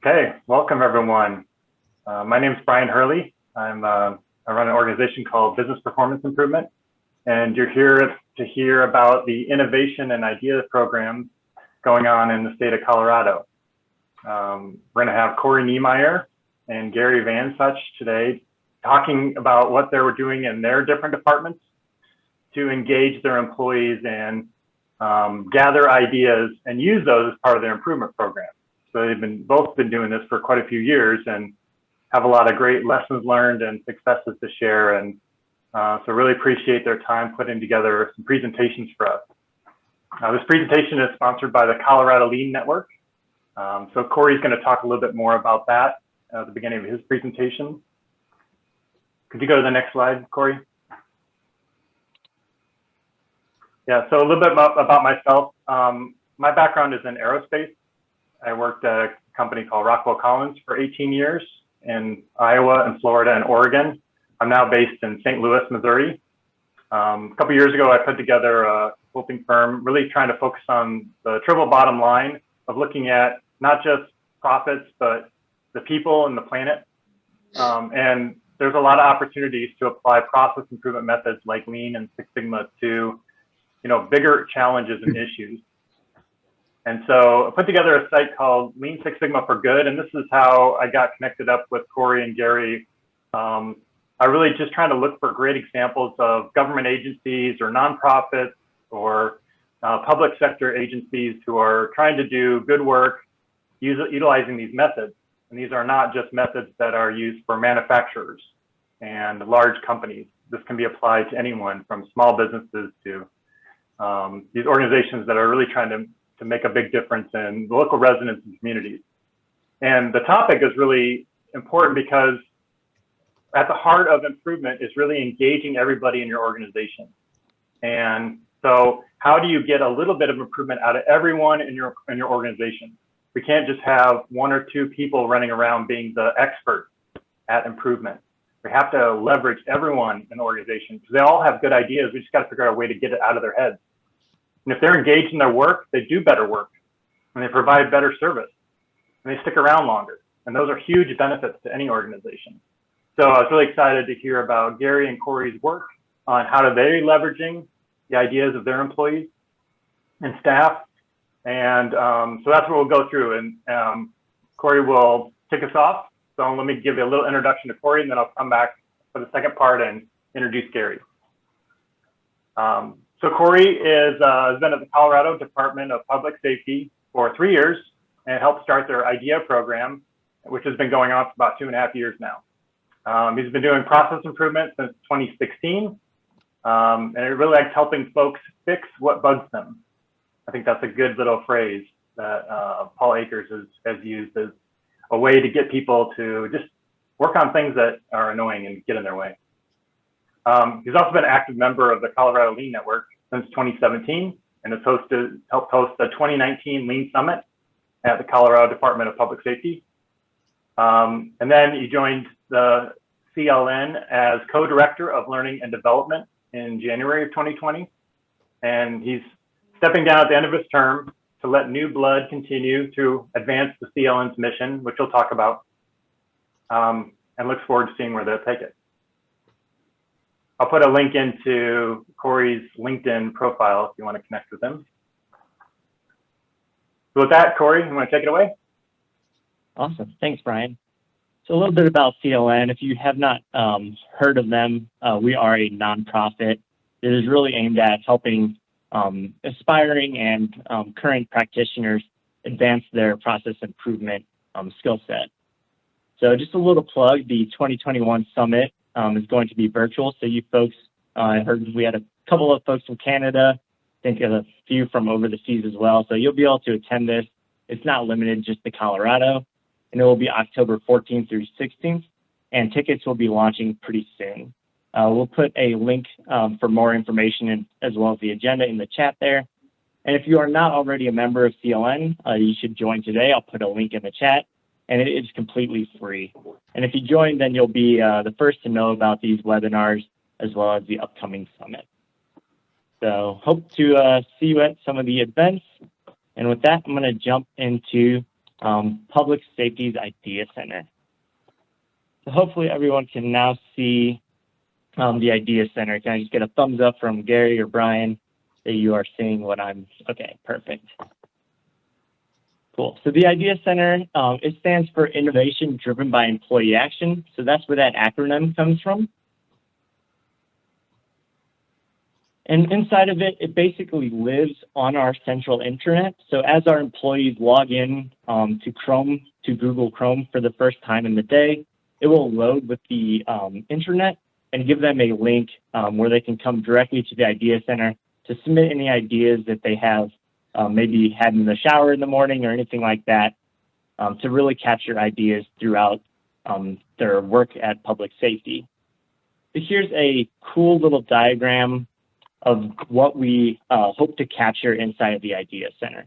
Okay, welcome everyone. My name is Brion Hurley. I run an organization called Business Performance Improvement, and you're here to hear about the innovation and idea program going on in the state of Colorado. We're going to have Corey Niemeyer and Gary Vansuch today talking about what they were doing in their different departments to engage their employees and gather ideas and use those as part of their improvement program. So they've both been doing this for quite a few years and have a lot of great lessons learned and successes to share. And so really appreciate their time putting together some presentations for us. This presentation is sponsored by the Colorado Lean Network. So Corey's going to talk a little bit more about that at the beginning of his presentation. Could you go to the next slide, Corey? Yeah, so a little bit about myself. My background is in aerospace. I worked at a company called Rockwell Collins for 18 years in Iowa and Florida and Oregon. I'm now based in St. Louis, Missouri. A couple years ago, I put together a consulting firm, really trying to focus on the triple bottom line of looking at not just profits, but the people and the planet. And there's a lot of opportunities to apply process improvement methods like Lean and Six Sigma to, bigger challenges and issues. And so I put together a site called Lean Six Sigma for Good, and this is how I got connected up with Corey and Gary. I really just trying to look for great examples of government agencies or nonprofits or public sector agencies who are trying to do good work utilizing these methods. And these are not just methods that are used for manufacturers and large companies. This can be applied to anyone from small businesses to these organizations that are really trying to make a big difference in the local residents and communities. And the topic is really important because at the heart of improvement is really engaging everybody in your organization. And so how do you get a little bit of improvement out of everyone in your organization? We can't just have one or two people running around being the expert at improvement. We have to leverage everyone in the organization because they all have good ideas. We just got to figure out a way to get it out of their heads. And if they're engaged in their work, they do better work and they provide better service and they stick around longer. And those are huge benefits to any organization. So I was really excited to hear about Gary and Corey's work on how are they leveraging the ideas of their employees and staff. And so that's what we'll go through. And Corey will kick us off. So let me give you a little introduction to Corey, and then I'll come back for the second part and introduce Gary. So Corey has been at the Colorado Department of Public Safety for 3 years and helped start their IDEA program, which has been going on for about 2.5 years now. He's been doing process improvement since 2016, and he really likes helping folks fix what bugs them. I think that's a good little phrase that Paul Akers has used as a way to get people to just work on things that are annoying and get in their way. He's also been an active member of the Colorado Lean Network since 2017 and has helped host the 2019 Lean Summit at the Colorado Department of Public Safety. And then he joined the CLN as co-director of learning and development in January of 2020. And he's stepping down at the end of his term to let new blood continue to advance the CLN's mission, which we'll talk about, and looks forward to seeing where they'll take it. I'll put a link into Corey's LinkedIn profile if you want to connect with him. So with that, Corey, you want to take it away? Awesome. Thanks, Brian. So a little bit about CLN. If you have not heard of them, we are a nonprofit that is really aimed at helping aspiring and current practitioners advance their process improvement skill set. So just a little plug, the 2021 Summit is going to be virtual. So you folks, I heard we had a couple of folks from Canada, I think a few from overseas as well. So you'll be able to attend this. It's not limited just to Colorado, and it will be October 14th through 16th, and tickets will be launching pretty soon. We'll put a link for more information as well as the agenda in the chat there. And if you are not already a member of CLN, you should join today. I'll put a link in the chat, and it is completely free. And if you join, then you'll be the first to know about these webinars as well as the upcoming summit. So hope to see you at some of the events. And with that, I'm going to jump into Public Safety's Idea Center. So hopefully everyone can now see the Idea Center. Can I just get a thumbs up from Gary or Brian that you are seeing what I'm, okay, perfect. Cool. So the Idea Center, it stands for Innovation Driven by Employee Action. So that's where that acronym comes from. And inside of it, it basically lives on our central intranet. So as our employees log in to Google Chrome for the first time in the day, it will load with the intranet and give them a link where they can come directly to the Idea Center to submit any ideas that they have maybe had in the shower in the morning or anything like that, to really capture ideas throughout their work at public safety. So here's a cool little diagram of what we hope to capture inside of the Idea Center.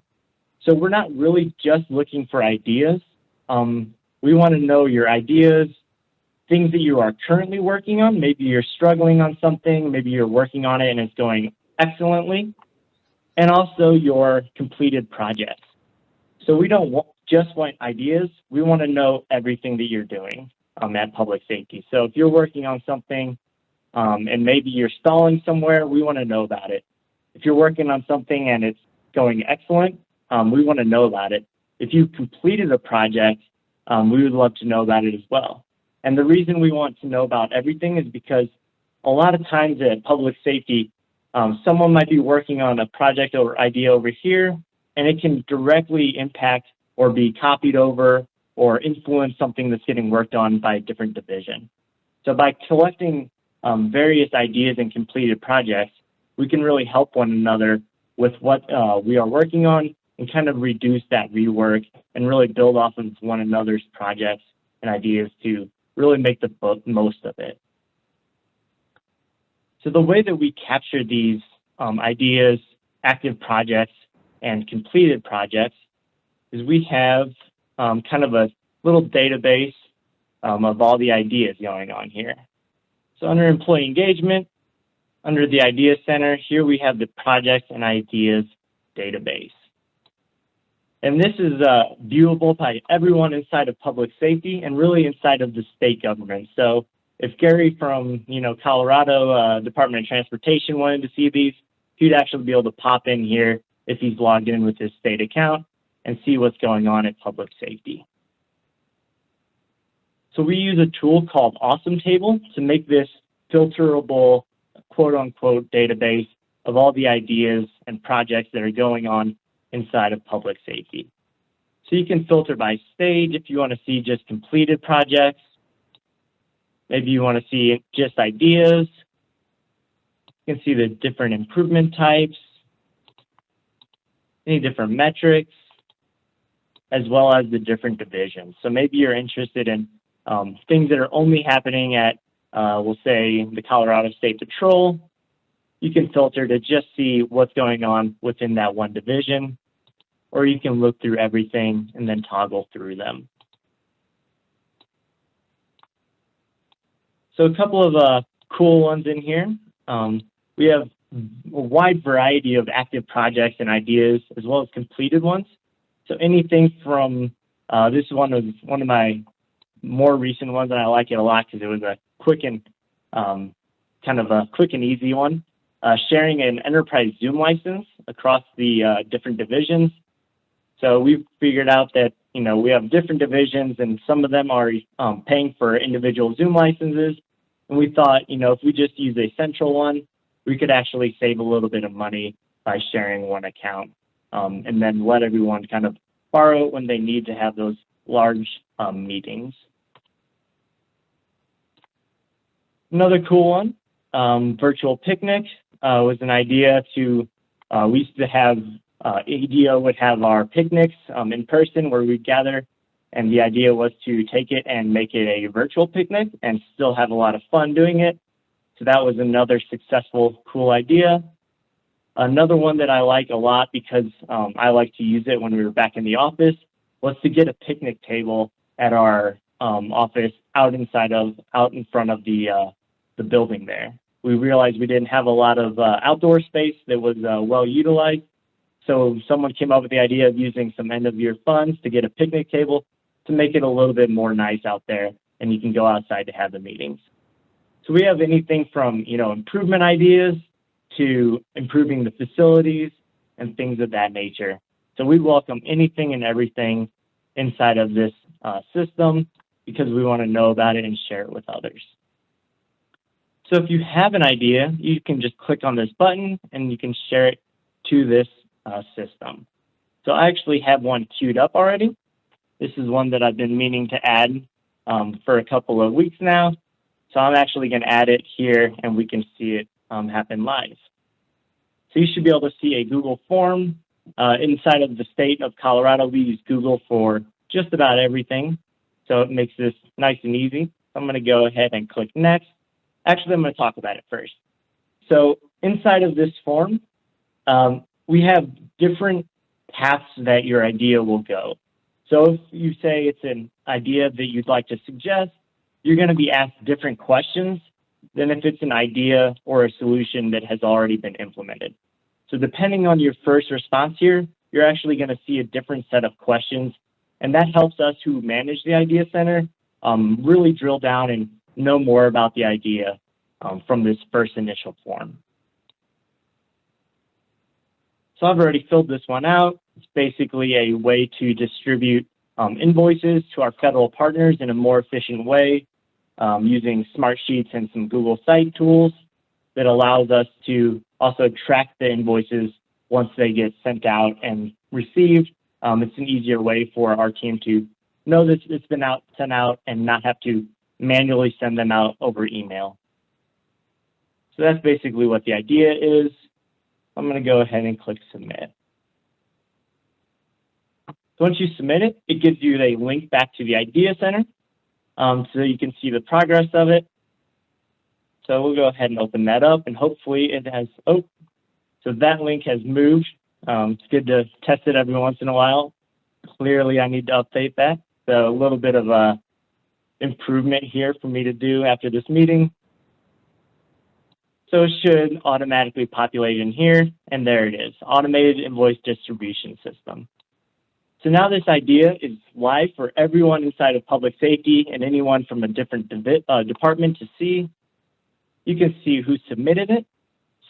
So we're not really just looking for ideas. We want to know your ideas, things that you are currently working on. Maybe you're struggling on something, maybe you're working on it and it's going excellently, and also your completed projects. So we don't just want ideas, we want to know everything that you're doing at public safety. So if you're working on something and maybe you're stalling somewhere, we want to know about it. If you're working on something and it's going excellent, we want to know about it. If you completed a project, we would love to know about it as well. And the reason we want to know about everything is because a lot of times at public safety, someone might be working on a project or idea over here, and it can directly impact or be copied over or influence something that's getting worked on by a different division. So by collecting various ideas and completed projects, we can really help one another with what we are working on and kind of reduce that rework and really build off of one another's projects and ideas to really make the most of it. So the way that we capture these ideas, active projects, and completed projects is we have kind of a little database of all the ideas going on here. So under employee engagement, under the Idea Center, here we have the projects and ideas database. And this is viewable by everyone inside of public safety and really inside of the state government. So if Gary from Colorado Department of Transportation wanted to see these, he'd actually be able to pop in here if he's logged in with his state account and see what's going on at public safety. So we use a tool called Awesome Table to make this filterable, quote unquote, database of all the ideas and projects that are going on inside of public safety. So you can filter by stage if you want to see just completed projects. Maybe you want to see just ideas. You can see the different improvement types, any different metrics, as well as the different divisions. So maybe you're interested in things that are only happening at, we'll say, the Colorado State Patrol. You can filter to just see what's going on within that one division, or you can look through everything and then toggle through them. So a couple of cool ones in here. We have a wide variety of active projects and ideas, as well as completed ones. So anything from, this is one of my more recent ones, and I like it a lot because it was a quick and kind of a quick and easy one. Sharing an enterprise Zoom license across the different divisions. So we've figured out that, we have different divisions and some of them are paying for individual Zoom licenses. And we thought, if we just use a central one, we could actually save a little bit of money by sharing one account and then let everyone kind of borrow it when they need to have those large meetings. Another cool one, virtual picnic, was an idea to, we used to have, ADO would have our picnics in person where we'd gather, and the idea was to take it and make it a virtual picnic and still have a lot of fun doing it. So that was another successful, cool idea. Another one that I like a lot because I like to use it when we were back in the office was to get a picnic table at our office out in front of the building there. We realized we didn't have a lot of outdoor space that was well utilized. So someone came up with the idea of using some end-of-year funds to get a picnic table to make it a little bit more nice out there, and you can go outside to have the meetings. So we have anything from, improvement ideas to improving the facilities and things of that nature. So we welcome anything and everything inside of this system because we want to know about it and share it with others. So if you have an idea, you can just click on this button and you can share it to this system. So I actually have one queued up already. This is one that I've been meaning to add for a couple of weeks now. So I'm actually going to add it here and we can see it happen live. So you should be able to see a Google form. Inside of the state of Colorado, we use Google for just about everything. So it makes this nice and easy. I'm going to go ahead and click next. Actually, I'm going to talk about it first. So inside of this form, we have different paths that your idea will go. So if you say it's an idea that you'd like to suggest, you're going to be asked different questions than if it's an idea or a solution that has already been implemented. So depending on your first response here, you're actually going to see a different set of questions. And that helps us who manage the Idea Center really drill down and know more about the idea from this first initial form. So I've already filled this one out. It's basically a way to distribute invoices to our federal partners in a more efficient way using smart sheets and some Google Site tools that allows us to also track the invoices once they get sent out and received. It's an easier way for our team to know that it's been sent out and not have to manually send them out over email. So that's basically what the idea is. I'm going to go ahead and click submit. So once you submit it, it gives you a link back to the Idea Center so you can see the progress of it. So we'll go ahead and open that up and hopefully it has, so that link has moved. It's good to test it every once in a while. Clearly I need to update that. So a little bit of a improvement here for me to do after this meeting. So it should automatically populate in here, and there it is, automated invoice distribution system. So now this idea is live for everyone inside of public safety and anyone from a different department to see. You can see who submitted it.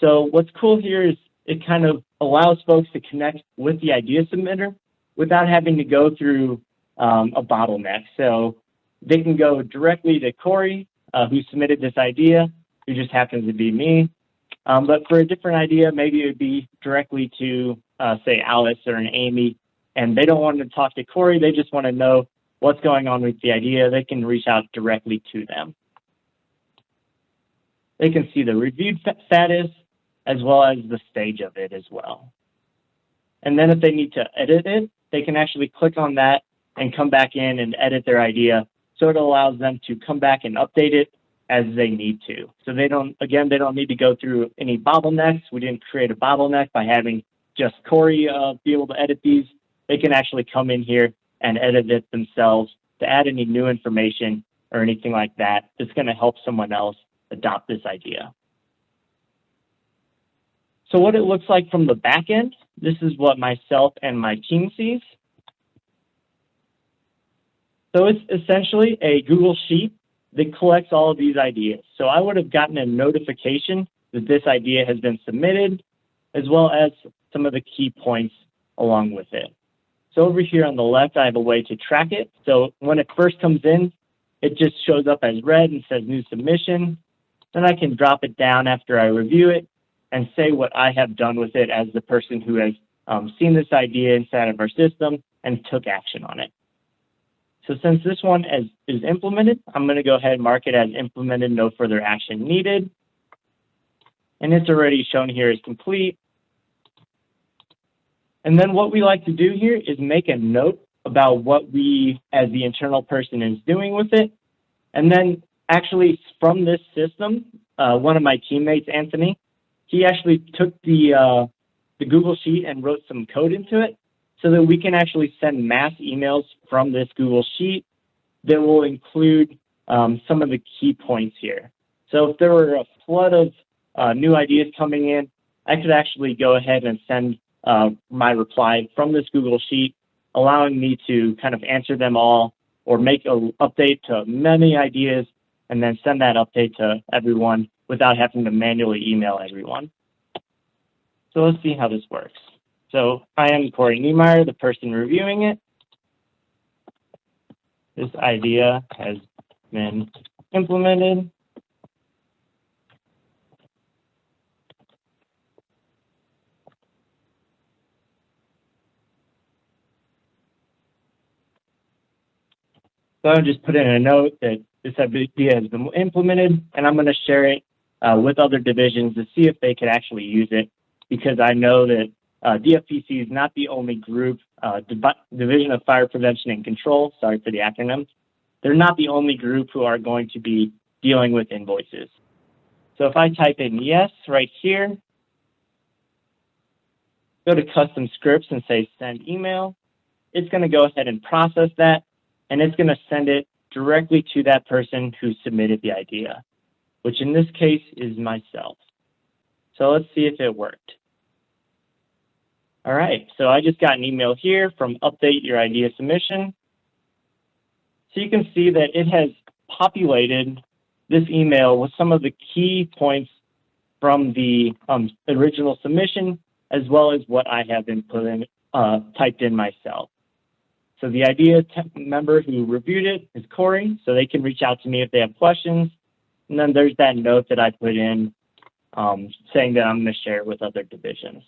So what's cool here is it kind of allows folks to connect with the idea submitter without having to go through a bottleneck. So they can go directly to Corey, who submitted this idea, who just happens to be me. But for a different idea, maybe it would be directly to, say, Alice or an Amy, and they don't want to talk to Corey. They just want to know what's going on with the idea. They can reach out directly to them. They can see the reviewed status as well as the stage of it as well. And then if they need to edit it, they can actually click on that and come back in and edit their idea. So it allows them to come back and update it as they need to. So they don't need to go through any bottlenecks. We didn't create a bottleneck by having just Corey be able to edit these. They can actually come in here and edit it themselves to add any new information or anything like that that's going to help someone else adopt this idea. So what it looks like from the back end, this is what myself and my team sees. So it's essentially a Google Sheet that collects all of these ideas. So I would have gotten a notification that this idea has been submitted, as well as some of the key points along with it. So over here on the left, I have a way to track it. So when it first comes in, it just shows up as red and says new submission. Then I can drop it down after I review it and say what I have done with it as the person who has seen this idea inside of our system and took action on it. So since this one is implemented, I'm going to go ahead and mark it as implemented, no further action needed. And it's already shown here as complete. And then what we like to do here is make a note about what we, as the internal person, is doing with it. And then actually from this system, one of my teammates, Anthony, he actually took the Google Sheet and wrote some code into it so that we can actually send mass emails from this Google Sheet that will include some of the key points here. So if there were a flood of new ideas coming in, I could actually go ahead and send my reply from this Google Sheet, allowing me to kind of answer them all or make an update to many ideas and then send that update to everyone without having to manually email everyone. So let's see how this works. So I am Corey Niemeyer, the person reviewing it. This idea has been implemented. So I'll just put in a note that this idea has been implemented, and I'm going to share it with other divisions to see if they could actually use it, because I know that DFPC is not the only group, Division of Fire Prevention and Control, sorry for the acronym. They're not the only group who are going to be dealing with invoices. So if I type in yes right here, go to custom scripts and say send email, it's going to go ahead and process that, and it's going to send it directly to that person who submitted the idea, which in this case is myself. So let's see if it worked. All right, so I just got an email here from Update Your Idea Submission. So you can see that it has populated this email with some of the key points from the original submission, as well as what I have been typed in myself. So the idea member who reviewed it is Corey, so they can reach out to me if they have questions. And then there's that note that I put in saying that I'm going to share it with other divisions.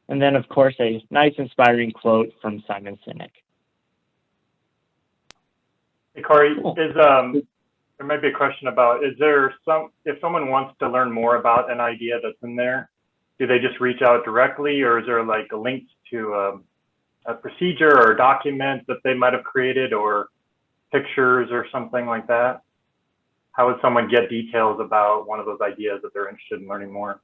And then, of course, a nice inspiring quote from Simon Sinek. Hey, Corey, Cool. There might be a question about, if someone wants to learn more about an idea that's in there, do they just reach out directly, or is there like a link to a procedure or a document that they might have created, or pictures or something like that? How would someone get details about one of those ideas if they're interested in learning more?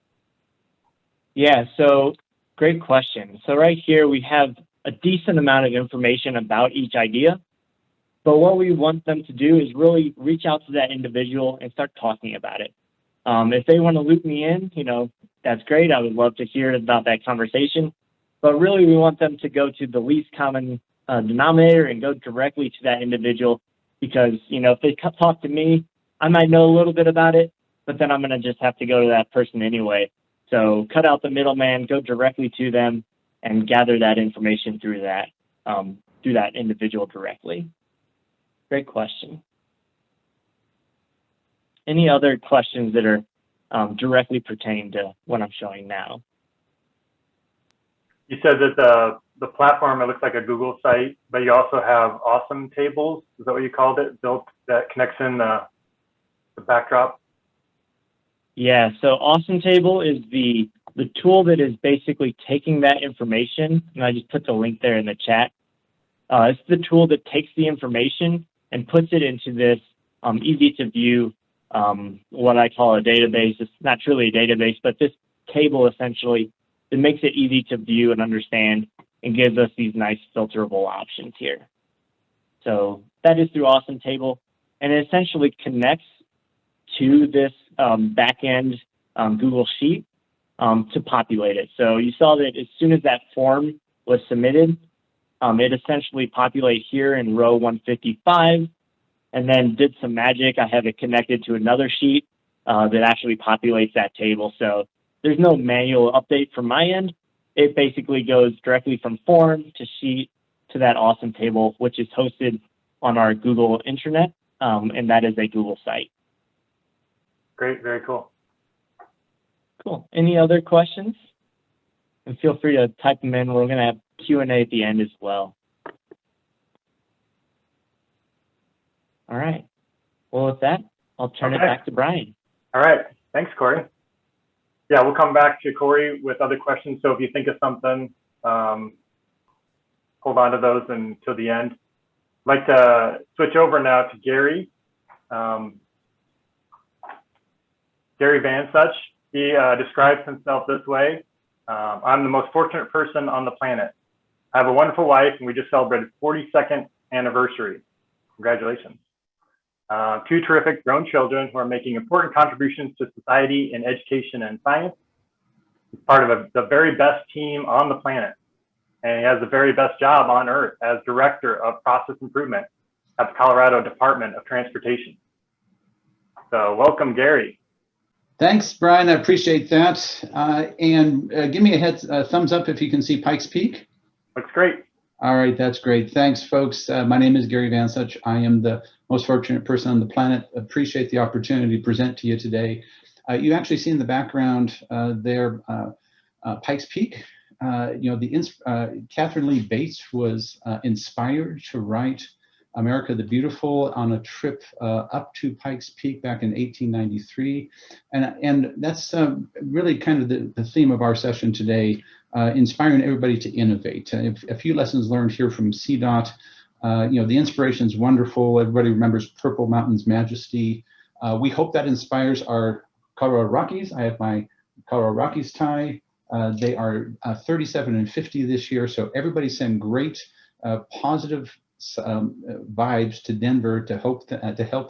Yeah, so great question. So right here, we have a decent amount of information about each idea. But what we want them to do is really reach out to that individual and start talking about it. If they want to loop me in, that's great. I would love to hear about that conversation. But really, we want them to go to the least common denominator and go directly to that individual, because, if they talk to me, I might know a little bit about it, but then I'm going to just have to go to that person anyway. So cut out the middleman, go directly to them, and gather that information through that individual directly. Great question. Any other questions that are directly pertain to what I'm showing now? You said that the platform, it looks like a Google site, but you also have awesome tables. Is that what you called it? Built that connects in the backdrop? Yeah, so Awesome Table is the tool that is basically taking that information, and I just put the link there in the chat. It's the tool that takes the information and puts it into this easy to view, what I call a database. It's not truly a database, but this table essentially, it makes it easy to view and understand and gives us these nice filterable options here. So that is through Awesome Table, and it essentially connects to this back-end Google Sheet to populate it. So you saw that as soon as that form was submitted, it essentially populated here in row 155, and then did some magic. I have it connected to another sheet that actually populates that table. So there's no manual update from my end. It basically goes directly from form to sheet to that Awesome Table, which is hosted on our Google intranet, and that is a Google site. Great, very cool. Cool. Any other questions? And feel free to type them in. We're going to have Q&A at the end as well. All right. Well, with that, I'll turn it back to Brian. All right. Thanks, Corey. Yeah, we'll come back to Corey with other questions. So if you think of something, hold on to those until the end. I'd like to switch over now to Gary. Gary Vansuch. He describes himself this way. I'm the most fortunate person on the planet. I have a wonderful wife, and we just celebrated 42nd anniversary. Congratulations. 2 terrific grown children who are making important contributions to society in education and science. He's part of the very best team on the planet. And he has the very best job on earth as Director of Process Improvement at the Colorado Department of Transportation. So welcome, Gary. Thanks, Brian. I appreciate that. Give me a thumbs up if you can see Pikes Peak. Looks great. All right, that's great. Thanks, folks. My name is Gary Vansuch. I am the most fortunate person on the planet. Appreciate the opportunity to present to you today. You actually see in the background there Pikes Peak. Catherine Lee Bates was inspired to write America the Beautiful on a trip up to Pikes Peak back in 1893. And that's really kind of the theme of our session today, inspiring everybody to innovate. A few lessons learned here from CDOT. The inspiration is wonderful. Everybody remembers Purple Mountain's majesty. We hope that inspires our Colorado Rockies. I have my Colorado Rockies tie. They are 37 and 50 this year. So everybody send great positive vibes to Denver to help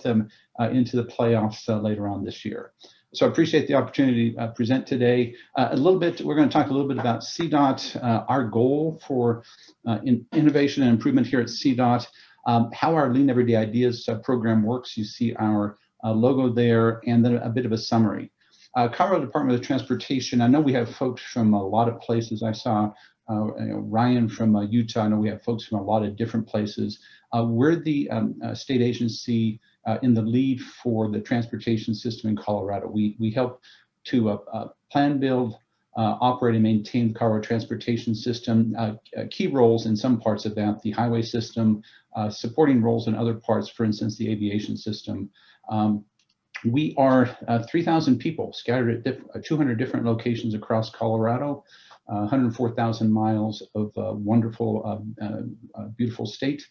them into the playoffs later on this year. So I appreciate the opportunity to present today. We're going to talk a little bit about CDOT, our goal for innovation and improvement here at CDOT, how our Lean Everyday Ideas program works. You see our logo there, and then a bit of a summary. Colorado Department of Transportation, I know we have folks from a lot of places. I saw Ryan from Utah. I know we have folks from a lot of different places. We're the state agency in the lead for the transportation system in Colorado. We help to plan, build, operate, and maintain the Colorado transportation system. Key roles in some parts of that, the highway system, supporting roles in other parts, for instance, the aviation system. We are 3,000 people scattered at 200 different locations across Colorado. 104,000 miles of wonderful, beautiful state.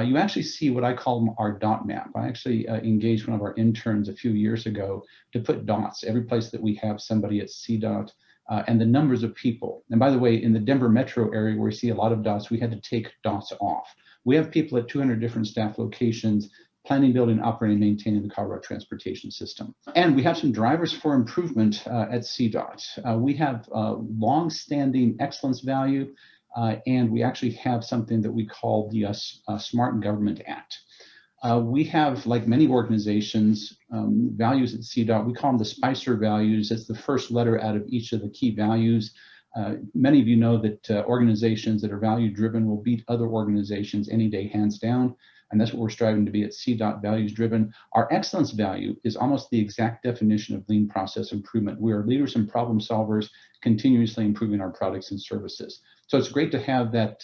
You actually see what I call our dot map. I actually engaged one of our interns a few years ago to put dots every place that we have somebody at CDOT and the numbers of people. And by the way, in the Denver metro area where we see a lot of dots, we had to take dots off. We have people at 200 different staff locations planning, building, operating, maintaining the Colorado transportation system. And we have some drivers for improvement at CDOT. We have long-standing excellence value, and we actually have something that we call the Smart Government Act. We have, like many organizations, values at CDOT. We call them the Spicer values. It's the first letter out of each of the key values. Many of you know that organizations that are value-driven will beat other organizations any day, hands down. And that's what we're striving to be at CDOT, values driven. Our excellence value is almost the exact definition of lean process improvement. We are leaders and problem solvers, continuously improving our products and services. So it's great to have that,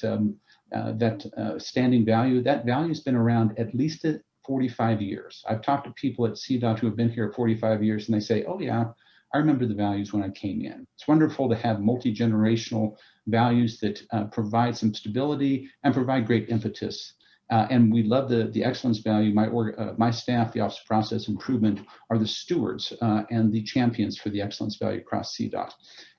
standing value. That value has been around at least 45 years. I've talked to people at CDOT who have been here 45 years, and they say, oh yeah, I remember the values when I came in. It's wonderful to have multi-generational values that provide some stability and provide great impetus. And we love the excellence value. My staff, the Office of Process Improvement, are the stewards and the champions for the excellence value across CDOT.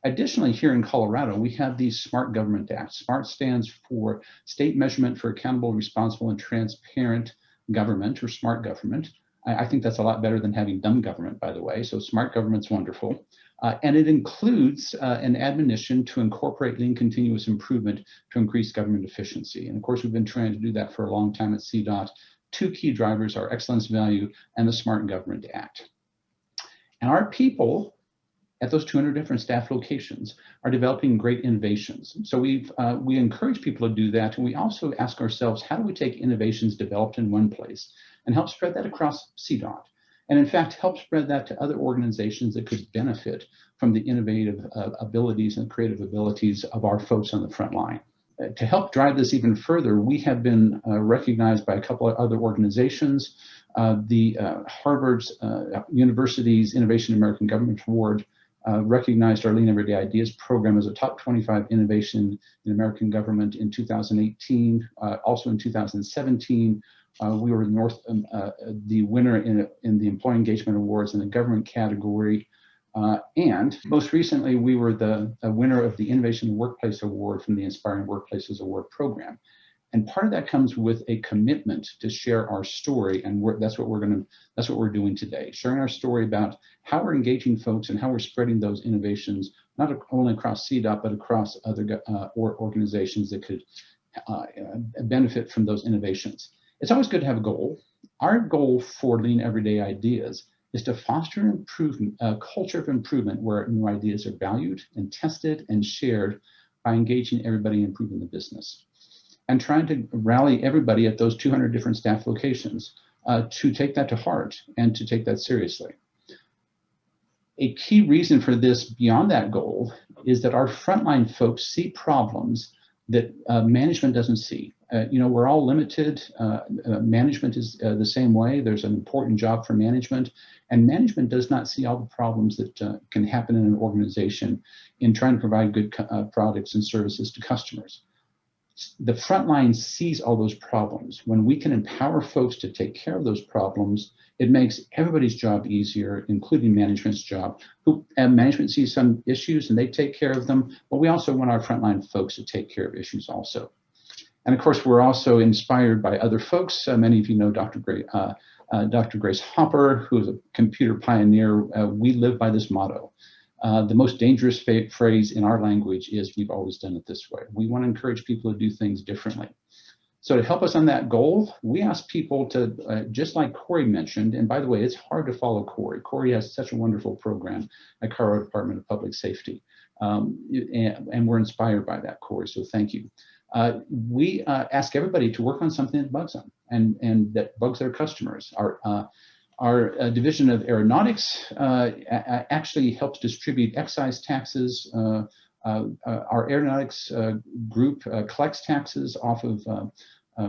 Additionally, here in Colorado, we have the Smart Government Act. SMART stands for State Measurement for Accountable, Responsible, and Transparent Government, or Smart Government. I think that's a lot better than having dumb government, by the way. So smart government's wonderful. And it includes an admonition to incorporate lean continuous improvement to increase government efficiency. And of course, we've been trying to do that for a long time at CDOT. Two key drivers are excellence value and the Smart Government Act. And our people at those 200 different staff locations are developing great innovations. So we encourage people to do that. And we also ask ourselves, how do we take innovations developed in one place and help spread that across CDOT? And in fact, help spread that to other organizations that could benefit from the innovative abilities and creative abilities of our folks on the front line. To help drive this even further, we have been recognized by a couple of other organizations. The Harvard's University's Innovation in American Government Award recognized our Lean Everyday Ideas program as a top 25 innovation in American government in 2018. Also in 2017, we were the winner in the Employee Engagement Awards in the government category. And most recently, we were the winner of the Innovation in the Workplace Award from the Inspiring Workplaces Award program. And part of that comes with a commitment to share our story, and that's what we're doing today, sharing our story about how we're engaging folks and how we're spreading those innovations not only across CDOT, but across other organizations that could benefit from those innovations. It's always good to have a goal. Our goal for Lean Everyday Ideas is to foster an improvement, a culture of improvement where new ideas are valued and tested and shared by engaging everybody in improving the business, and trying to rally everybody at those 200 different staff locations to take that to heart and to take that seriously. A key reason for this beyond that goal is that our frontline folks see problems that management doesn't see. We're all limited. Management is the same way. There's an important job for management, and management does not see all the problems that can happen in an organization in trying to provide good products and services to customers. The frontline sees all those problems. When we can empower folks to take care of those problems, it makes everybody's job easier, including management's job. Management sees some issues and they take care of them, but we also want our frontline folks to take care of issues also. And of course, we're also inspired by other folks. Many of you know Dr. Grace Hopper, who is a computer pioneer. We live by this motto. The most dangerous phrase in our language is, "We've always done it this way." We want to encourage people to do things differently. So to help us on that goal, we ask people to, just like Corey mentioned, and by the way, it's hard to follow Corey. Corey has such a wonderful program at Colorado Department of Public Safety. And we're inspired by that, Corey, so thank you. We ask everybody to work on something that bugs them and that bugs their customers. Our division of aeronautics actually helps distribute excise taxes. Our aeronautics group collects taxes off of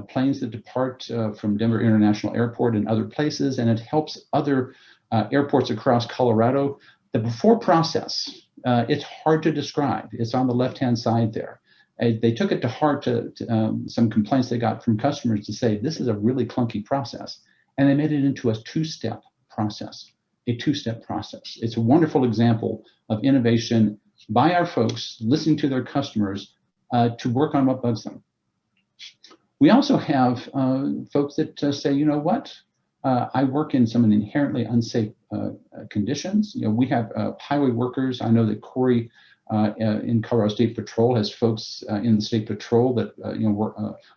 planes that depart from Denver International Airport and other places, and it helps other airports across Colorado. The before process, it's hard to describe. It's on the left-hand side there. They took it to heart to some complaints they got from customers to say, this is a really clunky process. And they made it into a two-step process, It's a wonderful example of innovation by our folks listening to their customers to work on what bugs them. We also have folks that say, you know what, I work in some inherently unsafe conditions. We have highway workers. I know that Corey in Colorado State Patrol has folks in the State Patrol that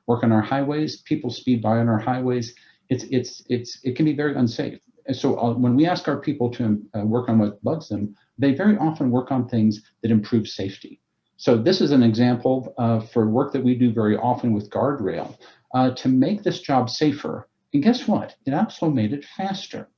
work on our highways. People speed by on our highways. It can be very unsafe. And so when we ask our people to work on what bugs them, they very often work on things that improve safety. So this is an example for work that we do very often with Guardrail to make this job safer. And guess what? It also made it faster.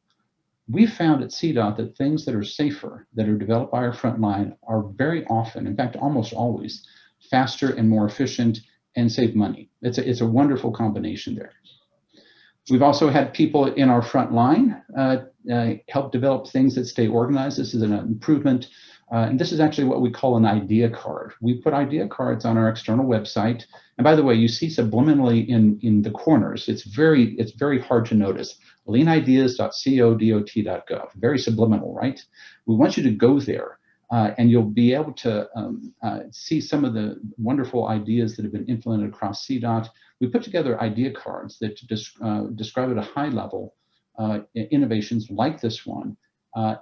We found at CDOT that things that are safer, that are developed by our frontline, are very often, in fact, almost always, faster and more efficient and save money. It's a wonderful combination there. We've also had people in our front line help develop things that stay organized. This is an improvement. And this is actually what we call an idea card. We put idea cards on our external website. And by the way, you see subliminally in the corners, it's very hard to notice. leanideas.codot.gov, very subliminal, right? We want you to go there and you'll be able to see some of the wonderful ideas that have been implemented across CDOT. We put together idea cards that describe at a high level innovations like this one.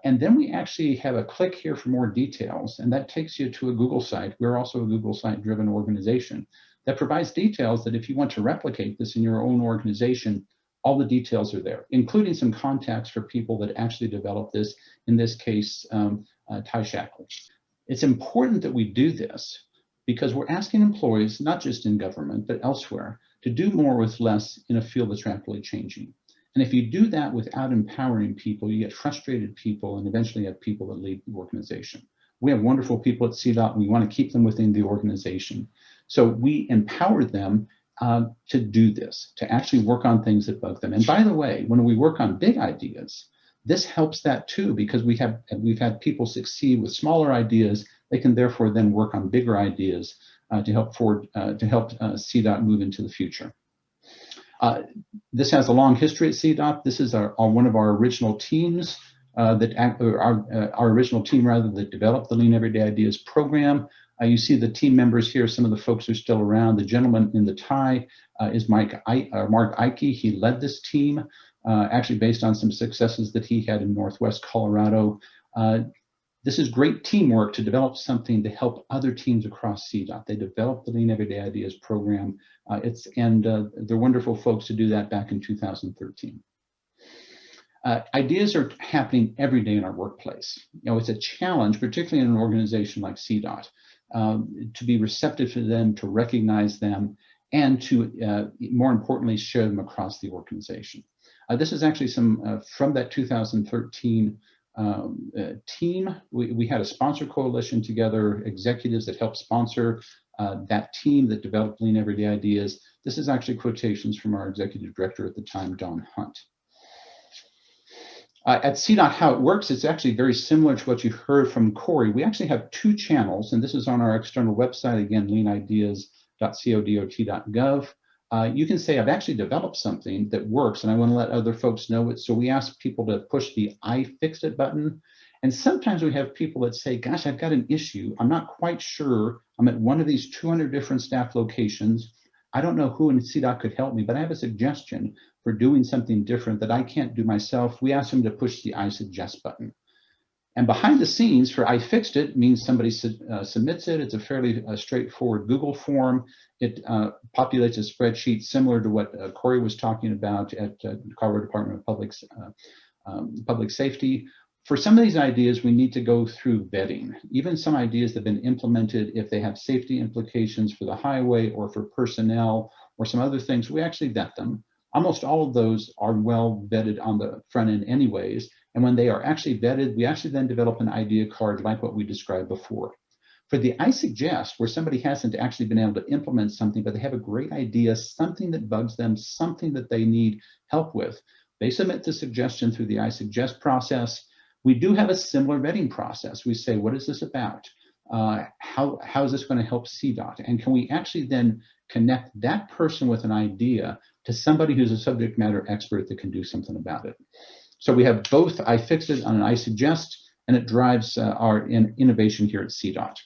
And then we actually have a click here for more details, and that takes you to a Google site. We're also a Google site-driven organization that provides details that if you want to replicate this in your own organization, all the details are there, including some contacts for people that actually developed this, in this case, Ty Shackle. It's important that we do this because we're asking employees, not just in government, but elsewhere, to do more with less in a field that's rapidly changing. And if you do that without empowering people, you get frustrated people and eventually have people that leave the organization. We have wonderful people at CDOT. We want to keep them within the organization. So we empower them to do this, to actually work on things that bug them. And by the way, when we work on big ideas, this helps that too, because we've had people succeed with smaller ideas. They can therefore then work on bigger ideas to help CDOT move into the future. This has a long history at CDOT. This is one of our original teams our original team that developed the Lean Everyday Ideas program. You see the team members here. Some of the folks are still around. The gentleman in the tie is Mark Eike. He led this team, actually based on some successes that he had in Northwest Colorado. This is great teamwork to develop something to help other teams across CDOT. They developed the Lean Everyday Ideas program. They're wonderful folks to do that back in 2013. Ideas are happening every day in our workplace. It's a challenge, particularly in an organization like CDOT, to be receptive to them, to recognize them, and to, more importantly, share them across the organization. This is actually some from that 2013 team. We had a sponsor coalition together, executives that helped sponsor that team that developed Lean Everyday Ideas. This is actually quotations from our executive director at the time, Don Hunt. At CDOT, how it works, it's actually very similar to what you heard from Corey. We actually have 2 channels, and this is on our external website, again, leanideas.codot.gov. You can say, I've actually developed something that works, and I want to let other folks know it. So we ask people to push the I fixed it button. And sometimes we have people that say, gosh, I've got an issue. I'm not quite sure. I'm at one of these 200 different staff locations. I don't know who in CDOT could help me, but I have a suggestion for doing something different that I can't do myself. We ask them to push the I suggest button. And behind the scenes for I fixed it means somebody submits it. It's a fairly straightforward Google form. It populates a spreadsheet similar to what Corey was talking about at the Colorado Department of Public Safety. For some of these ideas, we need to go through vetting. Even some ideas that have been implemented, if they have safety implications for the highway or for personnel or some other things, we actually vet them. Almost all of those are well vetted on the front end anyways. And when they are actually vetted, we actually then develop an idea card like what we described before. For the I suggest, where somebody hasn't actually been able to implement something, but they have a great idea, something that bugs them, something that they need help with, they submit the suggestion through the I suggest process. We do have a similar vetting process. We say, what is this about? How is this going to help CDOT? And can we actually then connect that person with an idea to somebody who's a subject matter expert that can do something about it? So we have both I fixed it and I suggest, and it drives our innovation here at CDOT.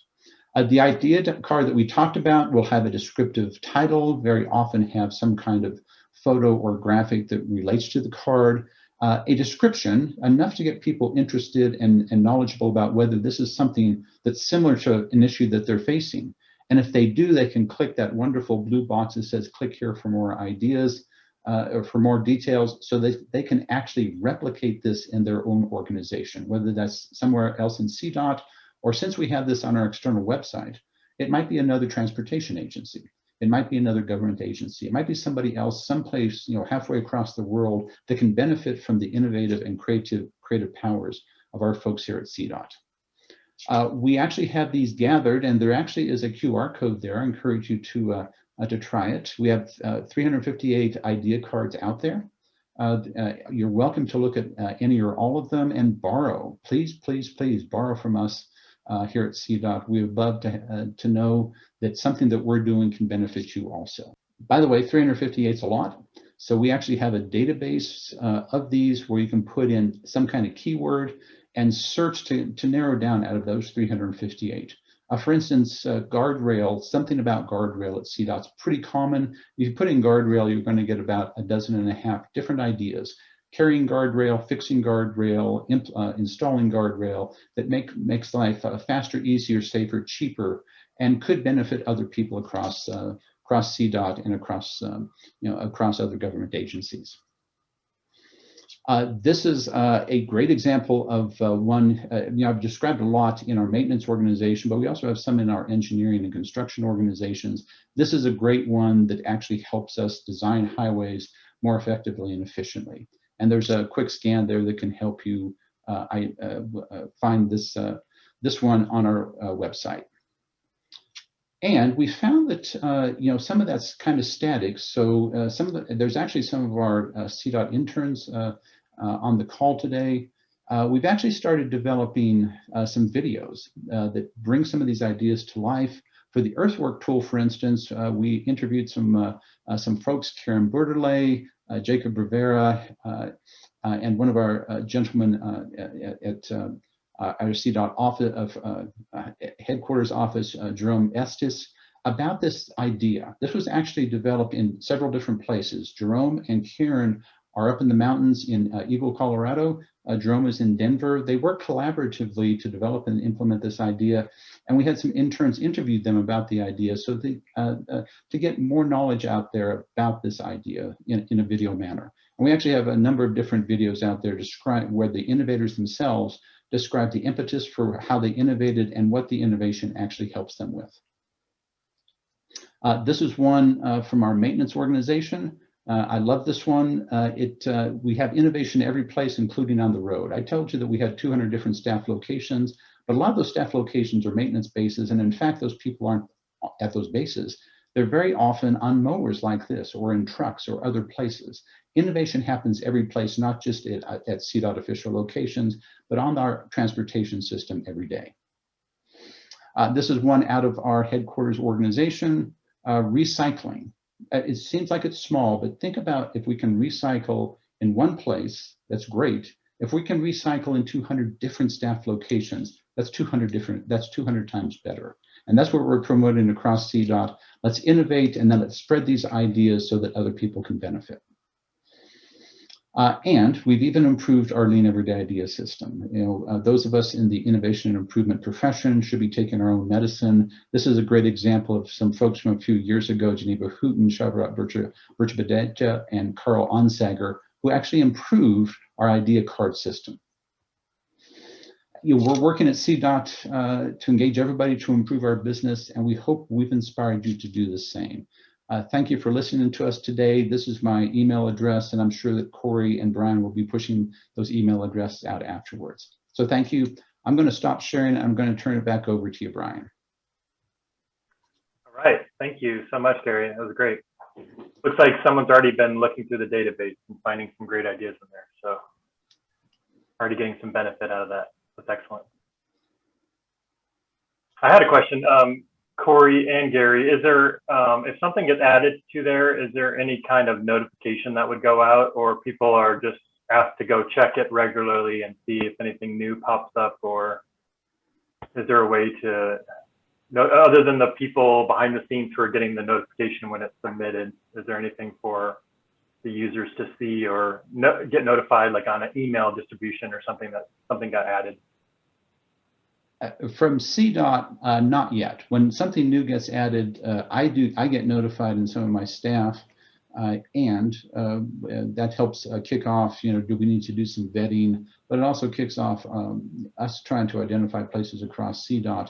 The idea card that we talked about will have a descriptive title, very often have some kind of photo or graphic that relates to the card. A description, enough to get people interested and knowledgeable about whether this is something that's similar to an issue that they're facing. And if they do, they can click that wonderful blue box that says, click here for more ideas or for more details, so that they can actually replicate this in their own organization, whether that's somewhere else in CDOT, or since we have this on our external website, it might be another transportation agency. It might be another government agency. It might be somebody else, someplace, halfway across the world that can benefit from the innovative and creative powers of our folks here at CDOT. We actually have these gathered, and there actually is a QR code there. I encourage you to try it. We have 358 idea cards out there. You're welcome to look at any or all of them and borrow. Please, please, please borrow from us here at CDOT. We would love to know that something that we're doing can benefit you also. By the way, 358 is a lot. So we actually have a database of these where you can put in some kind of keyword and search to narrow down out of those 358. For instance, guardrail, something about guardrail at CDOT is pretty common. If you put in guardrail, you're going to get about 12.5 different ideas. Carrying guardrail, fixing guardrail, installing guardrail that makes life faster, easier, safer, cheaper, and could benefit other people across CDOT and across other government agencies. This is a great example of one, I've described a lot in our maintenance organization, but we also have some in our engineering and construction organizations. This is a great one that actually helps us design highways more effectively and efficiently. And there's a quick scan there that can help you find this one on our website. And we found that some of that's kind of static. So there's actually some of our CDOT interns on the call today. We've actually started developing some videos that bring some of these ideas to life. For the earthwork tool, for instance, we interviewed some folks, Karen Berderley, Jacob Rivera, and one of our gentlemen at our CDOT office headquarters office, Jerome Estes, about this idea. This was actually developed in several different places. Jerome and Karen are up in the mountains in Eagle, Colorado. Jerome is in Denver. They work collaboratively to develop and implement this idea. And we had some interns interview them about the idea so to get more knowledge out there about this idea in a video manner. And we actually have a number of different videos out there where the innovators themselves describe the impetus for how they innovated and what the innovation actually helps them with. This is one from our maintenance organization. I love this one. We have innovation every place, including on the road. I told you that we had 200 different staff locations, but a lot of those staff locations are maintenance bases. And in fact, those people aren't at those bases. They're very often on mowers like this, or in trucks or other places. Innovation happens every place, not just at CDOT official locations, but on our transportation system every day. This is one out of our headquarters organization, recycling. It seems like it's small, but think about if we can recycle in one place, that's great. If we can recycle in 200 different staff locations, that's 200 times better. And that's what we're promoting across CDOT. Let's innovate and then let's spread these ideas so that other people can benefit. And we've even improved our Lean Everyday Idea system. Those of us in the innovation and improvement profession should be taking our own medicine. This is a great example of some folks from a few years ago, Geneva Houghton, Shavrat Birchbedeta, and Carl Onsager, who actually improved our idea card system. We're working at CDOT to engage everybody to improve our business, and we hope we've inspired you to do the same. Thank you for listening to us today. This is my email address, and I'm sure that Corey and Brian will be pushing those email addresses out afterwards. So thank you. I'm going to stop sharing. I'm going to turn it back over to you, Brian. All right. Thank you so much, Gary. That was great. Looks like someone's already been looking through the database and finding some great ideas in there. So already getting some benefit out of that. That's excellent. I had a question. Corey and Gary, is there, if something gets added to there, is there any kind of notification that would go out, or people are just asked to go check it regularly and see if anything new pops up, or is there a way to, other than the people behind the scenes who are getting the notification when it's submitted, is there anything for the users to see or get notified, like on an email distribution or something that something got added? From CDOT, not yet. When something new gets added, I get notified in some of my staff, and that helps kick off, do we need to do some vetting, but it also kicks off us trying to identify places across CDOT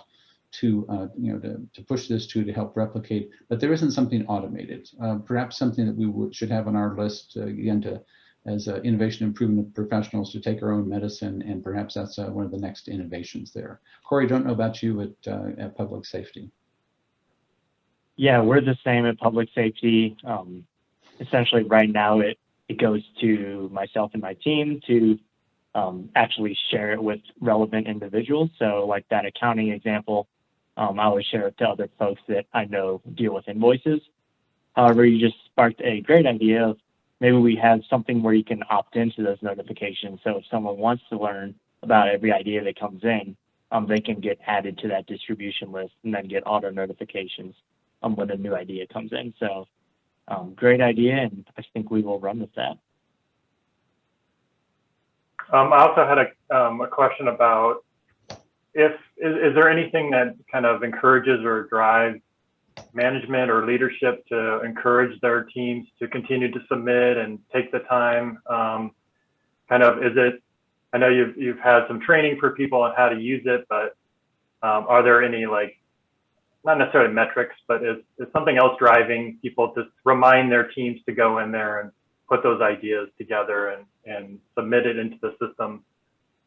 to push this to help replicate, but there isn't something automated. Perhaps something that we should have on our list, again, as innovation improvement professionals, to take our own medicine, and perhaps that's one of the next innovations there. Corey, don't know about you at public safety. Yeah, we're the same at public safety. Essentially, right now it goes to myself and my team to actually share it with relevant individuals. So, like that accounting example, I always share it to other folks that I know deal with invoices. However, you just sparked a great idea of maybe we have something where you can opt into those notifications. So if someone wants to learn about every idea that comes in, they can get added to that distribution list and then get auto notifications when a new idea comes in. So great idea, and I think we will run with that. I also had a question about is there anything that kind of encourages or drives management or leadership to encourage their teams to continue to submit and take the time? I know you've had some training for people on how to use it, but are there any, like, not necessarily metrics, but is something else driving people to remind their teams to go in there and put those ideas together and submit it into the system?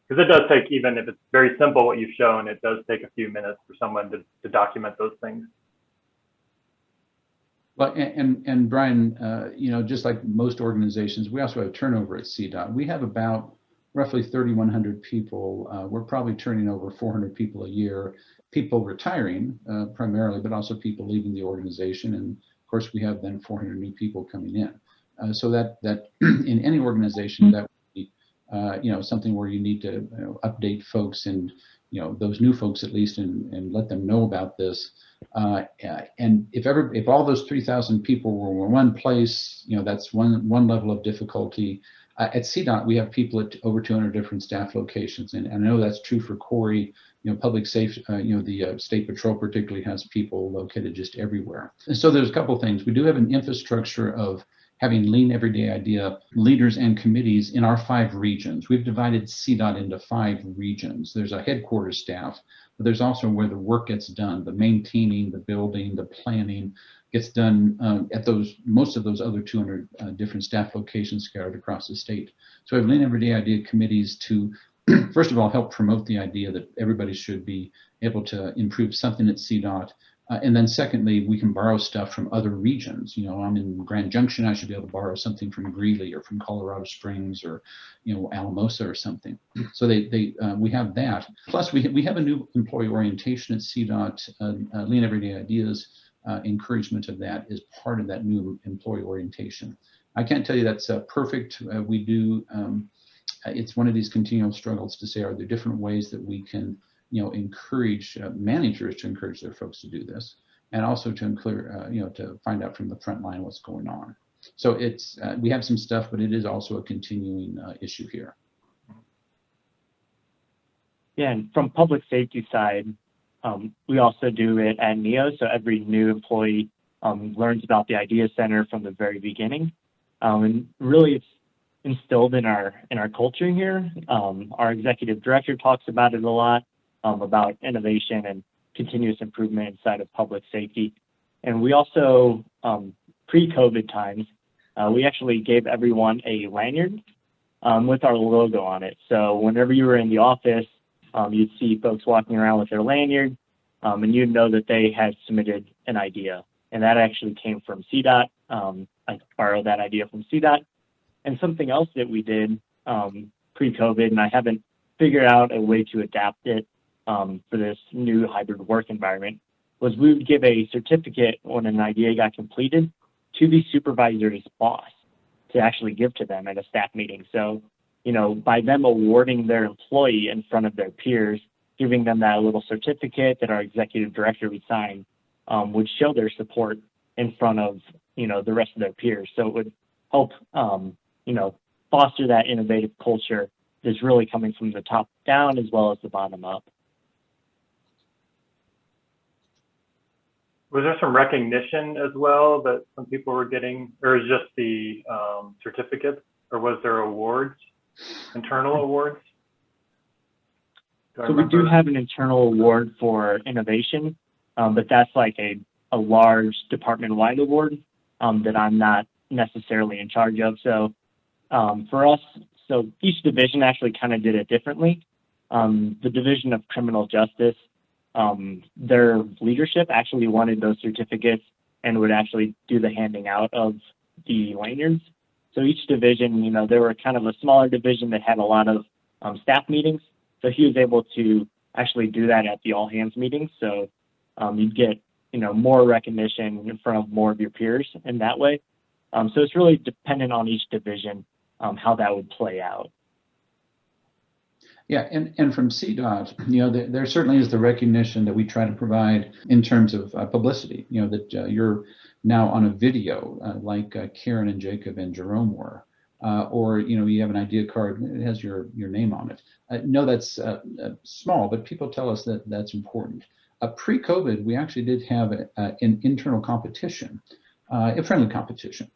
Because it does take, even if it's very simple what you've shown, it does take a few minutes for someone to document those things. Well, and Brian, just like most organizations, we also have turnover at CDOT. We have about roughly 3,100 people. We're probably turning over 400 people a year, people retiring primarily, but also people leaving the organization. And of course, we have then 400 new people coming in. So that in any organization, that would be something where you need to update folks and those new folks at least, and let them know about this. And if all those 3,000 people were in one place, that's one level of difficulty. At CDOT, we have people at over 200 different staff locations, and I know that's true for Corey. Public safety, the State Patrol particularly has people located just everywhere. And so there's a couple of things. We do have an infrastructure of having lean everyday idea leaders and committees in our 5 regions. We've divided CDOT into 5 regions. There's a headquarters staff, but there's also where the work gets done, the maintaining, the building, the planning gets done at most of those other 200 different staff locations scattered across the state. So we have lean everyday idea committees to, first of all, help promote the idea that everybody should be able to improve something at CDOT. And then secondly, we can borrow stuff from other regions. I'm in Grand Junction, I should be able to borrow something from Greeley or from Colorado Springs or, Alamosa or something. So we have that. Plus, we have a new employee orientation at CDOT. Lean Everyday Ideas encouragement of that is part of that new employee orientation. I can't tell you that's perfect. We do. It's one of these continual struggles to say, are there different ways that we can encourage managers to encourage their folks to do this, and also to to find out from the front line what's going on. So it's we have some stuff, but it is also a continuing issue here. Yeah, and from public safety side, we also do it at NEO. So every new employee learns about the Idea Center from the very beginning, and really it's instilled in our culture here. Our executive director talks about it a lot. About innovation and continuous improvement inside of public safety. And we also, pre-COVID times, we actually gave everyone a lanyard with our logo on it. So whenever you were in the office, you'd see folks walking around with their lanyard, and you'd know that they had submitted an idea. And that actually came from CDOT. I borrowed that idea from CDOT. And something else that we did pre-COVID, and I haven't figured out a way to adapt it for this new hybrid work environment, was we would give a certificate when an idea got completed to the supervisor's boss to actually give to them at a staff meeting. So, by them awarding their employee in front of their peers, giving them that little certificate that our executive director would sign, would show their support in front of, the rest of their peers. So it would help, foster that innovative culture that's really coming from the top down as well as the bottom up. Was there some recognition as well that some people were getting, or is just the certificates, or was there awards, internal awards? So we do have an internal award for innovation, but that's like a large department-wide award that I'm not necessarily in charge of. So for us, so each division actually kind of did it differently. The Division of Criminal Justice, their leadership actually wanted those certificates and would actually do the handing out of the lanyards. So each division, there were kind of a smaller division that had a lot of staff meetings. So he was able to actually do that at the all hands meetings. So you'd get, more recognition in front of more of your peers in that way. So it's really dependent on each division, how that would play out. Yeah, and from CDOT, there certainly is the recognition that we try to provide in terms of publicity, that you're now on a video like Karen and Jacob and Jerome were, or, you have an idea card, it has your name on it. No, that's small, but people tell us that that's important. Pre-COVID, we actually did have an internal competition, a friendly competition,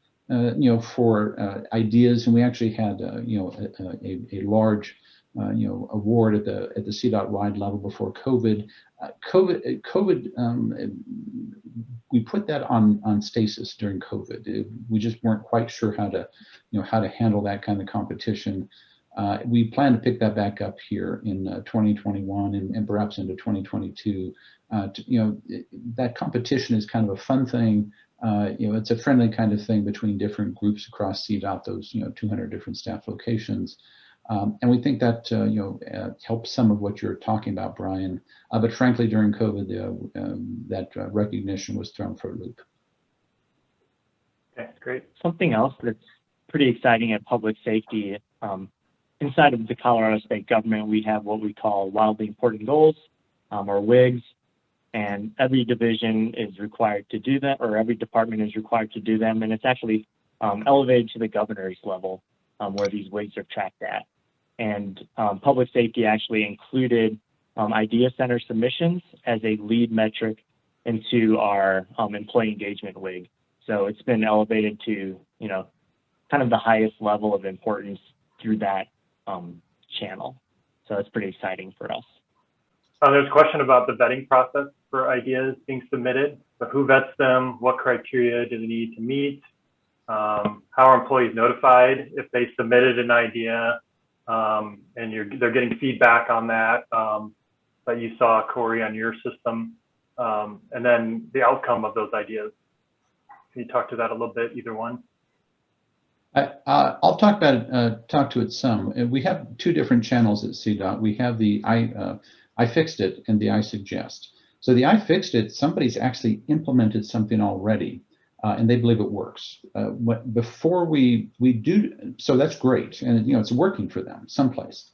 for ideas, and we actually had, a large award at the CDOT wide level before COVID. We put that on stasis during COVID. We just weren't quite sure how to handle that kind of competition. We plan to pick that back up here in 2021 and perhaps into 2022. That competition is kind of a fun thing. It's a friendly kind of thing between different groups across CDOT, those 200 different staff locations. And we think that helps some of what you're talking about, Brian. But frankly, during COVID, that recognition was thrown for a loop. Okay, great. Something else that's pretty exciting at public safety, inside of the Colorado state government, we have what we call wildly important goals, or WIGs, and every division is required to do that, or every department is required to do them, and it's actually elevated to the governor's level. where these wigs are tracked at. And public safety actually included idea center submissions as a lead metric into our employee engagement wig. So it's been elevated to, kind of the highest level of importance through that channel. So it's pretty exciting for us. There's a question about the vetting process for ideas being submitted. So who vets them? What criteria do they need to meet? How are employees notified if they submitted an idea and they're getting feedback on that that you saw, Corey, on your system, and then the outcome of those ideas. Can you talk to that a little bit, either one? I'll talk to it some. We have two different channels at CDOT. We have the I fixed it and the I suggest. So the I fixed it, somebody's actually implemented something already, and they believe it works. Before we do, so that's great, and it's working for them someplace.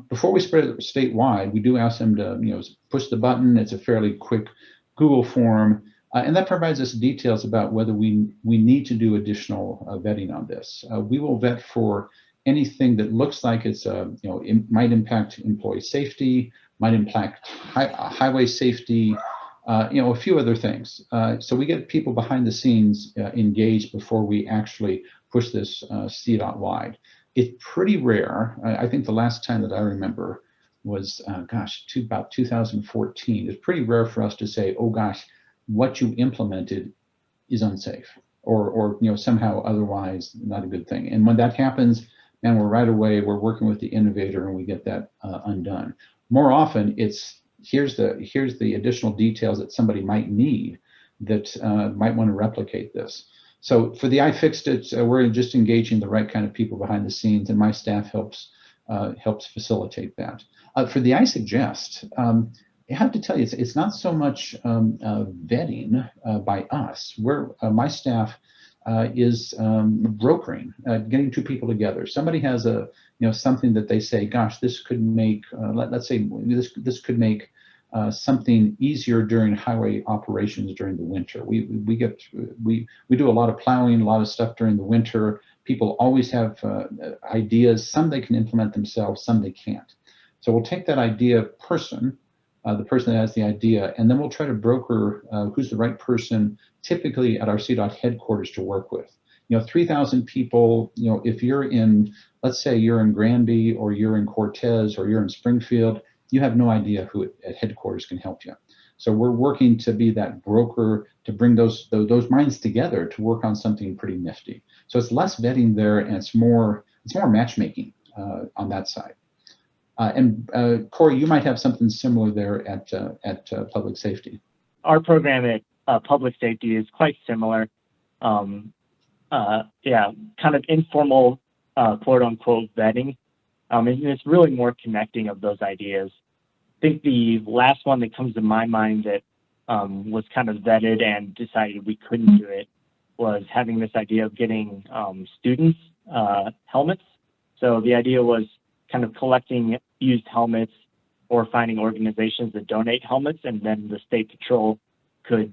Before we spread it statewide, we do ask them to push the button. It's a fairly quick Google form. And that provides us details about whether we need to do additional vetting on this. We will vet for anything that looks like it's it might impact employee safety, might impact highway safety, a few other things. So we get people behind the scenes engaged before we actually push this CDOT wide. It's pretty rare. I think the last time that I remember was about 2014. It's pretty rare for us to say, oh gosh, what you implemented is unsafe or somehow otherwise not a good thing. And when that happens, man, we're working with the innovator and we get that undone. More often it's here's the additional details that somebody might need that might want to replicate this. So for the I fixed it, we're just engaging the right kind of people behind the scenes, and my staff helps facilitate that. For the I suggest, I have to tell you, it's not so much vetting by us. My staff is brokering, getting two people together. Somebody has something that they say, gosh, this could make, let's say this could make something easier during highway operations during the winter. We do a lot of plowing, a lot of stuff during the winter. People always have ideas. Some they can implement themselves, some they can't. So we'll take that idea person, the person that has the idea, and then we'll try to broker who's the right person, typically at our CDOT headquarters, to work with. 3,000 people, if you're in, let's say you're in Granby or you're in Cortez or you're in Springfield, you have no idea who at headquarters can help you. So we're working to be that broker to bring those minds together to work on something pretty nifty. So it's less vetting there, and it's more matchmaking on that side. And Corey, you might have something similar there at public safety. Our program at public safety is quite similar. Kind of informal, quote unquote, vetting. And it's really more connecting of those ideas. I think the last one that comes to my mind that was kind of vetted and decided we couldn't do it was having this idea of getting students helmets. So the idea was kind of collecting used helmets or finding organizations that donate helmets, and then the state patrol could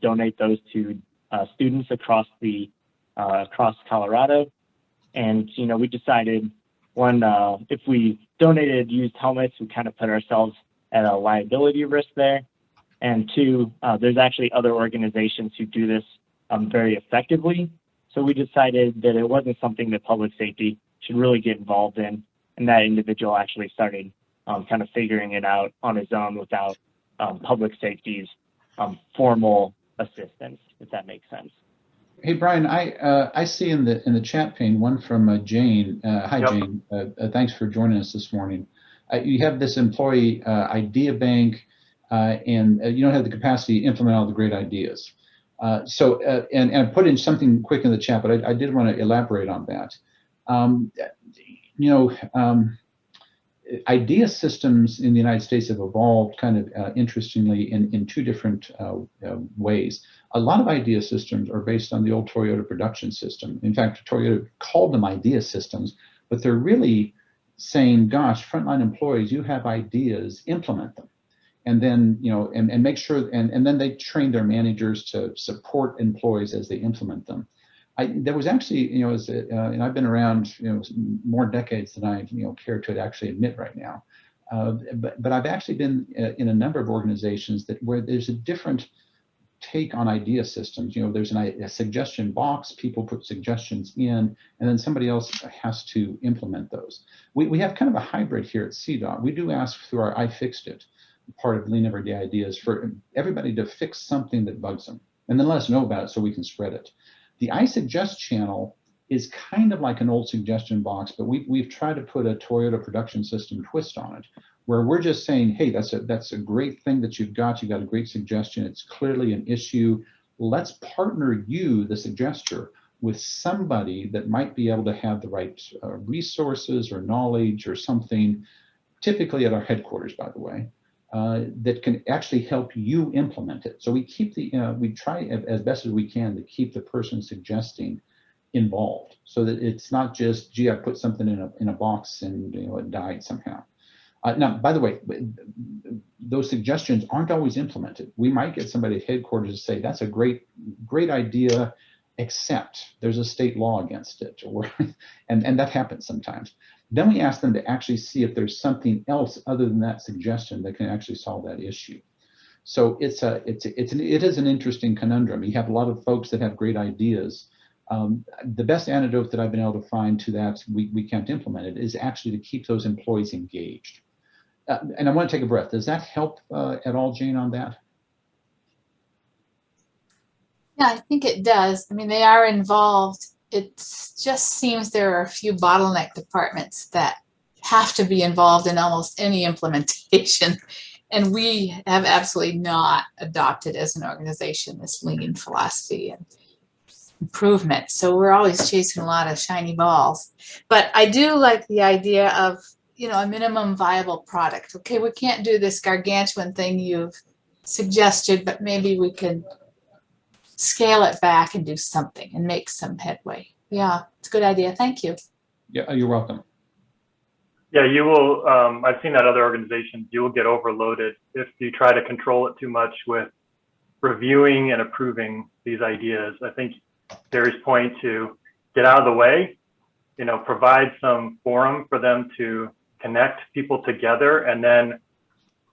donate those to students across Colorado. And we decided, one, if we donated used helmets, we kind of put ourselves at a liability risk there. And two, there's actually other organizations who do this very effectively. So we decided that it wasn't something that public safety should really get involved in. And that individual actually started kind of figuring it out on his own without public safety's formal assistance, if that makes sense. Hey, Brian, I see in the chat pane one from Jane. Hi, yep. Jane. Thanks for joining us this morning. You have this employee idea bank, and you don't have the capacity to implement all the great ideas. And I put in something quick in the chat, but I did want to elaborate on that. Idea systems in the United States have evolved kind of interestingly in two different ways. A lot of idea systems are based on the old Toyota production system. In fact, Toyota called them idea systems, but they're really saying, gosh, frontline employees, you have ideas, implement them. And then, and make sure, and then they train their managers to support employees as they implement them. There was actually, and I've been around, more decades than I, care to actually admit right now. But I've actually been in a number of organizations where there's a different take on idea systems. There's a suggestion box, people put suggestions in, and then somebody else has to implement those. We have kind of a hybrid here at CDOT. We do ask through our iFixit part of Lean Everyday Ideas for everybody to fix something that bugs them, and then let us know about it so we can spread it. The iSuggest channel is kind of like an old suggestion box, but we've tried to put a Toyota production system twist on it, where we're just saying, hey, that's a great thing that you've got a great suggestion, it's clearly an issue. Let's partner you, the suggester, with somebody that might be able to have the right resources or knowledge or something, typically at our headquarters, by the way, that can actually help you implement it. So we keep we try as best as we can to keep the person suggesting involved, so that it's not just, gee, I put something in a box and it died somehow. Now, by the way, those suggestions aren't always implemented. We might get somebody at headquarters to say, that's a great idea, except there's a state law against it, and that happens sometimes. Then we ask them to actually see if there's something else other than that suggestion that can actually solve that issue. So it is an interesting conundrum. You have a lot of folks that have great ideas. The best antidote that I've been able to find to that, we can't implement it, is actually to keep those employees engaged. And I want to take a breath. Does that help at all, Jane, on that? Yeah, I think it does. I mean, they are involved. It just seems there are a few bottleneck departments that have to be involved in almost any implementation. And we have absolutely not adopted as an organization this lean philosophy and improvement. So we're always chasing a lot of shiny balls. But I do like the idea of, a minimum viable product. Okay, we can't do this gargantuan thing you've suggested, but maybe we can scale it back and do something and make some headway. Yeah, it's a good idea. Thank you. Yeah, you're welcome. Yeah, you will. I've seen that other organizations, you will get overloaded if you try to control it too much with reviewing and approving these ideas. I think Gary's point to get out of the way, provide some forum for them to connect people together, and then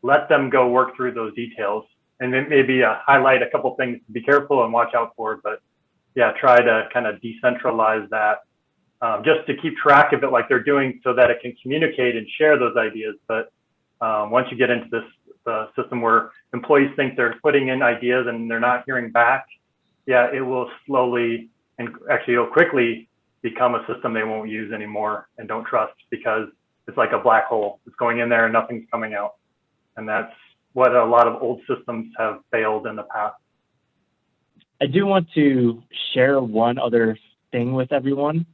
let them go work through those details, and maybe highlight a couple things to be careful and watch out for. But yeah, try to kind of decentralize that, just to keep track of it like they're doing, so that it can communicate and share those ideas. But once you get into this system where employees think they're putting in ideas and they're not hearing back, yeah, it will slowly, and actually it'll quickly become a system they won't use anymore and don't trust, because it's like a black hole. It's going in there and nothing's coming out. And that's what a lot of old systems have failed in the past. I do want to share one other thing with everyone.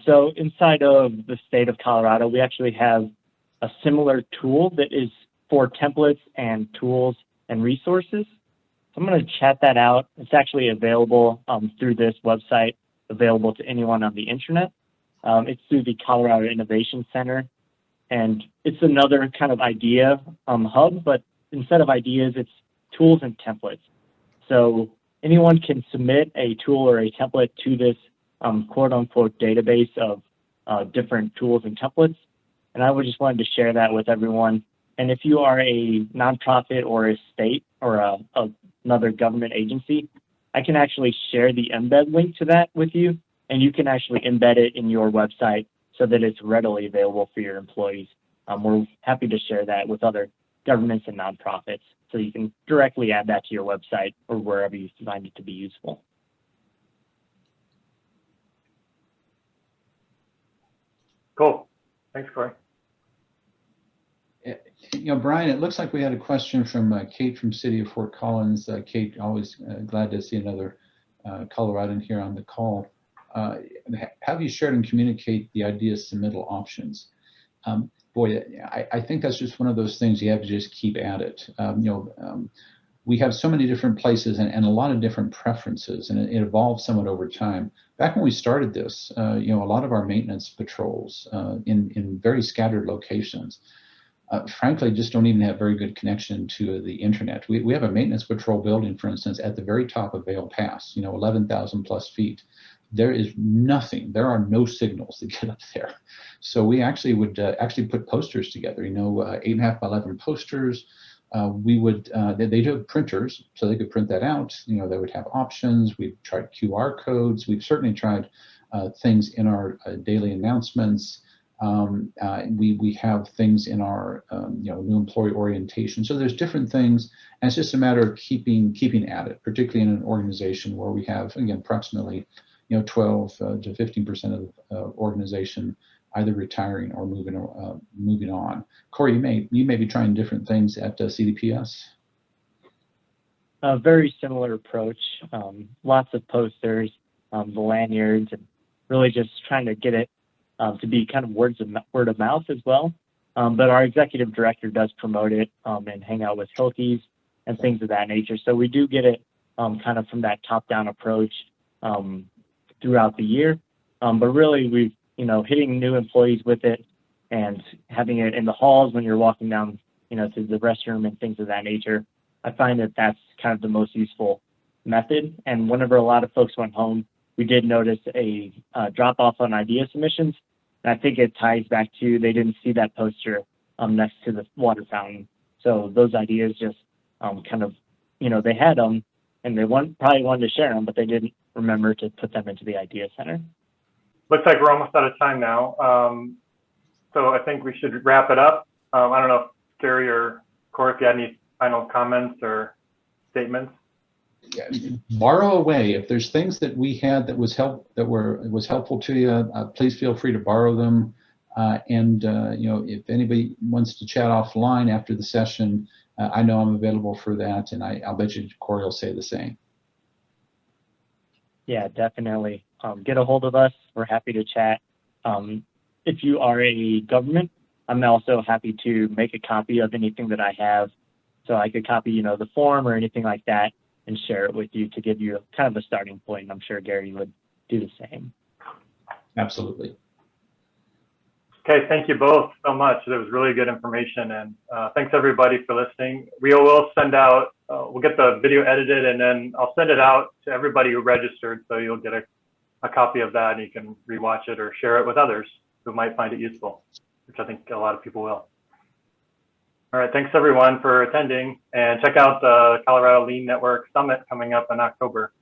So inside of the state of Colorado, we actually have a similar tool that is for templates and tools and resources. So I'm going to chat that out. It's actually available through this website, available to anyone on the internet. It's through the Colorado Innovation Center, and it's another kind of idea hub, but instead of ideas, it's tools and templates. So anyone can submit a tool or a template to this quote unquote database of different tools and templates. And I would just wanted to share that with everyone. And if you are a nonprofit or a state or another government agency, I can actually share the embed link to that with you, and you can actually embed it in your website so that it's readily available for your employees. We're happy to share that with other governments and nonprofits, so you can directly add that to your website or wherever you find it to be useful. Cool. Thanks, Corey. Brian, it looks like we had a question from Kate from City of Fort Collins. Kate, always glad to see another Coloradan here on the call. Have you shared and communicate the idea submittal options? Boy, I think that's just one of those things you have to just keep at it. We have so many different places and a lot of different preferences, and it evolves somewhat over time. Back when we started this, a lot of our maintenance patrols in very scattered locations, frankly, just don't even have very good connection to the internet. We have a maintenance patrol building, for instance, at the very top of Vail Pass, 11,000 plus feet. there is nothing, there are no signals that get up there. So we actually would actually put posters together, 8.5 by 11 posters. We would, they do have printers, so they could print that out. They would have options. We've tried QR codes. We've certainly tried things in our daily announcements. We have things in our new employee orientation. So there's different things, and it's just a matter of keeping at it, particularly in an organization where we have, again, approximately 12 to 15% of the organization either retiring or moving on. Corey, you may be trying different things at CDPS. A very similar approach. Lots of posters, the lanyards, and really just trying to get it to be kind of word of mouth as well. But our executive director does promote it and hang out with Hilke's and things of that nature. So we do get it kind of from that top-down approach throughout the year. But really, we've hitting new employees with it and having it in the halls when you're walking down, to the restroom and things of that nature. I find that that's kind of the most useful method. And whenever a lot of folks went home, we did notice a drop-off on idea submissions. And I think it ties back to they didn't see that poster next to the water fountain. So those ideas just kind of, they had them and they probably wanted to share them, but they didn't remember to put them into the idea center. Looks like we're almost out of time now. So I think we should wrap it up. I don't know if Gary or Corey, if you had any final comments or statements. Borrow away. If there's things that we had that was helpful to you, please feel free to borrow them. If anybody wants to chat offline after the session, I know I'm available for that, and I'll bet you Corey will say the same. Yeah, definitely. Get a hold of us. We're happy to chat. If you are a government, I'm also happy to make a copy of anything that I have. So I could copy, the form or anything like that and share it with you to give you kind of a starting point. I'm sure Gary would do the same. Absolutely. Okay, thank you both so much. That was really good information, and thanks everybody for listening. We will send out, we'll get the video edited, and then I'll send it out to everybody who registered, so you'll get a copy of that, and you can rewatch it or share it with others who might find it useful, which I think a lot of people will. All right, thanks everyone for attending, and check out the Colorado Lean Network Summit coming up in October.